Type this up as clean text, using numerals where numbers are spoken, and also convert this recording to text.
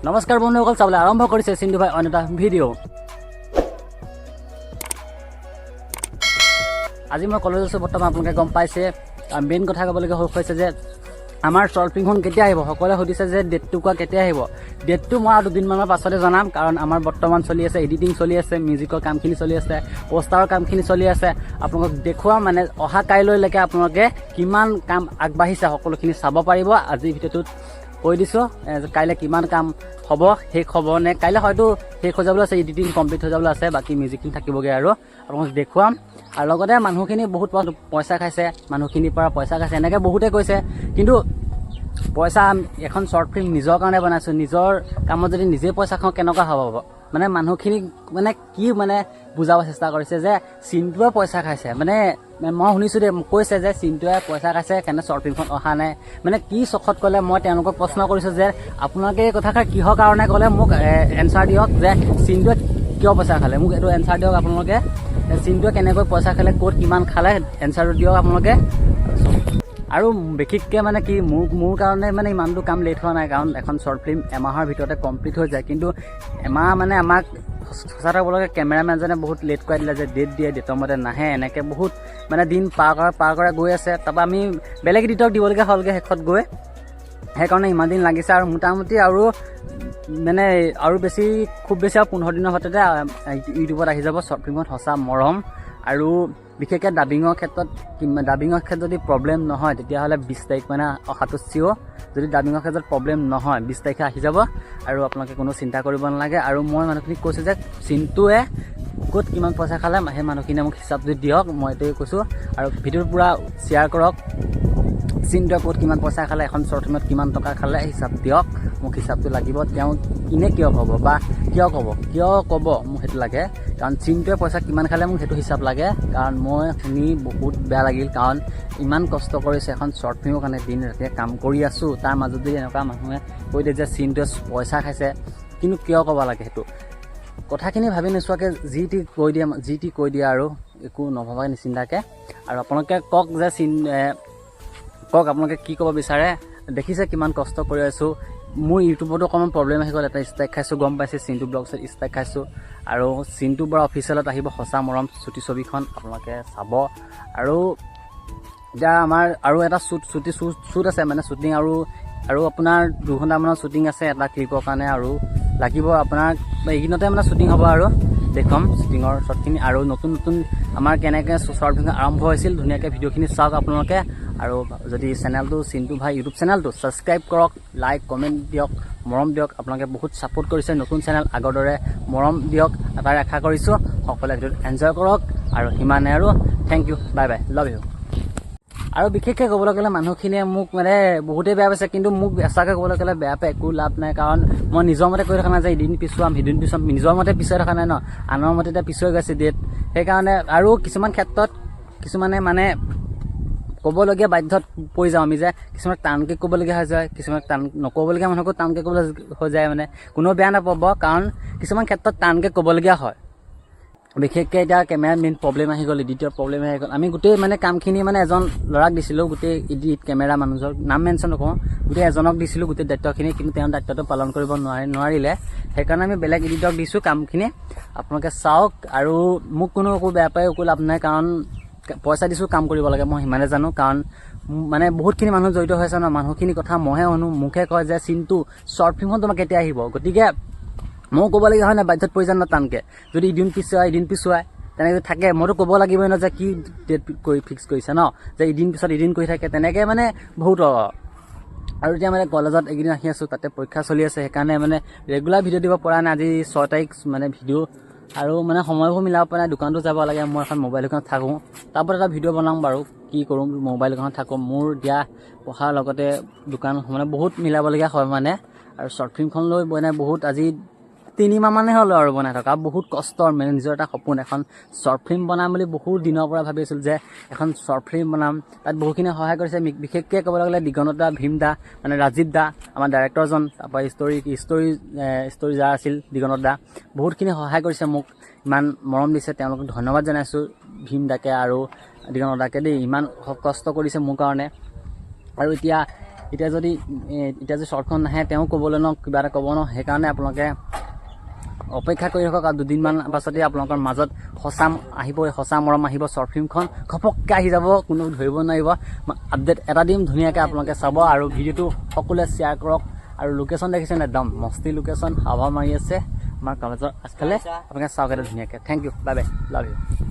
নমস্কাৰ বন্ধুসকল, চাবলৈ আৰম্ভ কৰিছে চিন্তু ভাই অন্য এটা ভিডিঅ'। আজি মই কলেজ আছোঁ বৰ্তমান, আপোনালোকে গম পাইছে। মেইন কথা ক'বলগীয়া হৈছে যে আমাৰ শ্বৰ্ট ফিল্মখন কেতিয়া আহিব। সকলোৱে সুধিছে যে ডেটটো কোৱা, কেতিয়া আহিব। ডেটটো মই আৰু 2 দিনমানৰ পাছতে জনাম, কাৰণ আমাৰ বৰ্তমান চলি আছে এডিটিং চলি আছে, মিউজিকৰ কামখিনি চলি আছে, পোষ্টাৰৰ কামখিনি চলি আছে। আপোনালোকক দেখুৱাম মানে অহা কাইলৈলৈকে আপোনালোকে কিমান কাম আগবাঢ়িছে সকলোখিনি চাব পাৰিব। আজি ভিডিঅ'টোত কৈ দিছোঁ কাইলৈ কিমান কাম হ'ব, শেষ হ'ব নে কাইলৈ হয়তো শেষ হৈ যাবলৈ আছে, এডিটিং কমপ্লিট হৈ যাবলৈ আছে, বাকী মিউজিকখিনি থাকিবগৈ আৰু আপোনালোকক দেখুৱাম। আৰু লগতে মানুহখিনি বহুত পইচা খাইছে, মানুহখিনিৰ পৰা পইচা খাইছে এনেকৈ বহুতে কৈছে। কিন্তু পইচা এখন শ্বৰ্ট ফিল্ম নিজৰ কাৰণে বনাইছোঁ, নিজৰ কামত যদি নিজে পইচা খাওঁ কেনেকুৱা হ'ব। মানে মানুহখিনিক মানে কি মানে বুজাব চেষ্টা কৰিছে যে চিন্তুৱে পইচা খাইছে। মানে মই শুনিছোঁ দেই, কৈছে যে চিন্তুৱে পইচা খাইছে সেইকাৰণে শ্বৰ্ট ফিল্মখন অহা নাই। মানে কি চখত ক'লে, মই তেওঁলোকক প্ৰশ্ন কৰিছোঁ যে আপোনালোকে এই কথাষাৰ কিহৰ কাৰণে ক'লে, মোক এনচাৰ দিয়ক যে চিন্তুৱে কিয় পইচা খালে। মোক এইটো এনচাৰ দিয়ক আপোনালোকে। চিন্তুৱে কেনেকৈ পইচা খালে, ক'ত কিমান খালে, এনচাৰটো দিয়ক আপোনালোকে। আৰু বিশেষকৈ মানে কি মোৰ কাৰণে মানে ইমানটো কাম লেট হোৱা নাই, কাৰণ এখন শ্বৰ্ট ফিল্ম এমাহৰ ভিতৰতে কমপ্লিট হৈ যায়। কিন্তু এমাহ মানে আমাক সঁচা ক'বলৈকে কেমেৰামেনজনে বহুত লেট কৰাই দিলে, যে ডেট দিয়ে, ডেটৰ মতে নাহে, এনেকৈ বহুত মানে দিন পাৰ কৰা গৈ আছে। তাৰপৰা আমি বেলেগ এডিটক দিবলগীয়া হ'লগৈ শেষত গৈ, সেইকাৰণে ইমান দিন লাগিছে। আৰু মোটামুটি আৰু মানে আৰু বেছি খুব বেছি আৰু 15 দিনৰ ভিতৰতে ইউটিউবত আহি যাব শ্বৰ্ট ফিল্মখন সঁচা মৰম। আৰু বিশেষকৈ ডাবিঙৰ ক্ষেত্ৰত যদি প্ৰব্লেম নহয় তেতিয়াহ'লে 20 তাৰিখ মানে অহাটো চিয়'ৰ। যদি ডাবিঙৰ ক্ষেত্ৰত প্ৰব্লেম নহয় 20 তাৰিখে আহি যাব, আৰু আপোনালোকে কোনো চিন্তা কৰিব নালাগে। আৰু মই মানুহখিনিক কৈছোঁ যে চিন্তুৱে ক'ত কিমান পইচা খালে সেই মানুহখিনিয়ে মোক হিচাপটো দিয়ক, মই এইটোৱে কৈছোঁ। আৰু ভিডিঅ'টো পূৰা শ্বেয়াৰ কৰক। চিন্তুৱে ক'ত কিমান পইচা খালে, এখন শ্বৰ্ট ফিল্মত কিমান টকা খালে হিচাপ দিয়ক, মোক হিচাপটো লাগিব। তেওঁ কিনে কিয় ক'ব বা কিয় ক'ব মোক সেইটো লাগে, কাৰণ চিন্তুৱে পইচা কিমান খালে মোক সেইটো হিচাপ লাগে। কাৰণ মই শুনি বহুত বেয়া লাগিল, কাৰণ ইমান কষ্ট কৰিছে এখন শ্বৰ্ট ফিল্মৰ কাৰণে, দিন ৰাতিয়ে কাম কৰি আছোঁ। তাৰ মাজত যদি এনেকুৱা মানুহে কৈ দিয়ে যে চিন্তুৱে পইচা খাইছে, কিন্তু কিয় ক'ব লাগে সেইটো কথাখিনি ভাবি নোচোৱাকৈ যি টি কৈ দিয়ে আৰু একো নভবাকৈ নিচিন্তাকৈ। আৰু আপোনালোকে কওক যে আপোনালোকে কি ক'ব বিচাৰে। দেখিছে কিমান কষ্ট কৰি আছোঁ। মোৰ ইউটিউবতো অকণমান প্ৰব্লেম আহি গ'ল, এটা ষ্ট্ৰাইক খাইছোঁ, গম পাইছে। চিন্তু ব্লগছত ষ্ট্ৰাইক খাইছোঁ। আৰু চিন্তু পৰা অফিচিয়েলত আহিব সঁচা মৰম চুটি ছবিখন, আপোনালোকে চাব। আৰু এতিয়া আমাৰ আৰু এটা শ্বুট আছে, মানে শ্বুটিং আৰু আপোনাৰ 2 ঘণ্টামানৰ শ্বুটিং আছে এটা ক্লিপৰ কাৰণে, আৰু লাগিব আপোনাৰ এইকেইদিনতে মানে শ্বুটিং হ'ব। আৰু দেখুৱাম শ্বুটিঙৰ শ্বৰ্টখিনি, আৰু নতুন আমাৰ কেনেকৈ শ্বৰ্ট ফিল্ম আৰম্ভ হৈছিল, ধুনীয়াকৈ ভিডিঅ'খিনি চাওক আপোনালোকে। আৰু যদি চেনেলটো চিন্তু ভাই ইউটিউব চেনেলটো ছাবস্ক্ৰাইব কৰক, লাইক কমেণ্ট দিয়ক, মৰম দিয়ক। আপোনালোকে বহুত ছাপোৰ্ট কৰিছে, নতুন চেনেল আগৰ দৰে মৰম দিয়ক, এটাই আশা কৰিছোঁ। সকলোৱে ভিডিঅ'টো এনজয় কৰক, আৰু সিমানে আৰু thank you, bye bye, love you. আৰু বিশেষকৈ ক'বলৈ গ'লে মানুহখিনিয়ে মোক মানে বহুতেই বেয়া পাইছে, কিন্তু মোক সঁচাকৈ ক'বলৈ গ'লে বেয়া পাই একো লাভ নাই। কাৰণ মই নিজৰ মতে কৈ থকা নাই যে এদিন পিছুৱাম নিজৰ মতে পিছুৱাই থকা নাই ন, আনৰ মতে এতিয়া পিছুৱাই গৈছে ডেট। সেইকাৰণে আৰু কিছুমান ক্ষেত্ৰত কিছুমানে মানে ক'বলগীয়া বাধ্যত পৰি যাওঁ আমি, যে কিছুমানক টানকৈ ক'বলগীয়া হৈ যায়, কিছুমানক টান নক'বলগীয়া মানুহকো টানকৈ ক'বলৈ হৈ যায়। মানে কোনো বেয়া নাপাব, কাৰণ কিছুমান ক্ষেত্ৰত টানকৈ ক'বলগীয়া হয়। বিশেষকৈ এতিয়া কেমেৰাত মেইন প্ৰব্লেম আহি গ'ল, এডিটৰ প্ৰব্লেম আহি গ'ল। আমি গোটেই মানে কামখিনি মানে এজন ল'ৰাক দিছিলোঁ, গোটেই এডিট কেমেৰা মানুহজনক নাম মেনশ্যন নকৰোঁ, গোটেই এজনক দিছিলোঁ গোটেই দায়িত্বখিনি, কিন্তু তেওঁ দায়িত্বটো পালন কৰিব নোৱাৰিলে। সেইকাৰণে আমি বেলেগ এডিটক দিছোঁ কামখিনি, আপোনালোকে চাওক। আৰু মোক কোনো একো বেয়া পায় একো লাভ নাই, কাৰণ পইচা দিছোঁ কাম কৰিব লাগে, মই সিমানে জানো। কাৰণ মানে বহুতখিনি মানুহ জড়িত হৈ আছে ন, মানুহখিনি কথা মইহে শুনো, মুখে কয় যে চিন্তু শ্বৰ্ট ফিল্মখন তোমাৰ কেতিয়া আহিব। গতিকে ময়ো ক'বলগীয়া হয় নাই, বাধ্যত পৰি যাম ন টানকৈ। যদি এদিন পিছুৱাই তেনেকৈ থাকে, মইতো ক'ব লাগিবই ন যে কি ডেট ফিক্স কৰিছে ন, যে এদিন পিছত এদিন কৰি থাকে, তেনেকৈ মানে বহুত। আৰু এতিয়া মানে কলেজত এইকেইদিন আহি আছোঁ, তাতে পৰীক্ষা চলি আছে, সেইকাৰণে মানে ৰেগুলাৰ ভিডিঅ' দিব পৰা নাই। আজি 6 তাৰিখ মানে ভিডিঅ', আৰু মানে সময়বোৰ মিলাব পৰা নাই, দোকানতো যাব লাগে। মই এখন মোবাইল দোকানত থাকোঁ, তাৰপৰা এটা ভিডিঅ' বনাম বাৰু, কি কৰোঁ। মোবাইল দোকানত থাকোঁ, মোৰ এতিয়া পঢ়াৰ লগতে দোকান মানে বহুত মিলাবলগীয়া হয় মানে। আৰু শ্বৰ্ট ফিল্মখন লৈ বনাই বহুত আজি 3 মাহ মানে হ'ল আৰু বনাই থকা, বহুত কষ্টৰ। মানে নিজৰ এটা সপোন, এখন শ্বৰ্ট ফিল্ম বনাম বুলি বহুত দিনৰ পৰা ভাবি আছিলোঁ যে এখন শ্বৰ্ট ফিল্ম বনাম। তাত বহুতখিনি সহায় কৰিছে, বিশেষকৈ ক'বলৈ গ'লে দিগন্ত দা, ভীম দা, মানে ৰাজীৱ দা আমাৰ ডাইৰেক্টৰজন, তাৰপৰা ষ্টৰি যাৰ আছিল দিগন্ত দা, বহুতখিনি সহায় কৰিছে মোক, ইমান মৰম দিছে, তেওঁলোকক ধন্যবাদ জনাইছোঁ। ভীম দাকে আৰু দিগন্ত দাকে দেই, ইমান কষ্ট কৰিছে মোৰ কাৰণে। আৰু এতিয়া এতিয়া যদি শ্বৰ্টখন নাহে তেওঁ ক'বলৈ ন কিবা এটা ক'ব ন সেইকাৰণে আপোনালোকে অপেক্ষা কৰি ৰাখক আৰু দুদিনমান পাছতে আপোনালোকৰ মাজত সঁচা মৰম আহিব শ্বৰ্ট ফিল্মখন ঘপককৈ আহি যাব কোনো ধৰিব নোৱাৰিব আপডেট এটা দিম ধুনীয়াকৈ আপোনালোকে চাব আৰু ভিডিঅ'টো সকলোৱে শ্বেয়াৰ কৰক আৰু লোকেশ্যন দেখিছে একদম মস্তি লোকেশ্যন হাৱা মাৰি আছে আমাৰ কলেজৰ আগফালে আপোনালোকে চাওক এটা ধুনীয়াকৈ thank you bye bye love U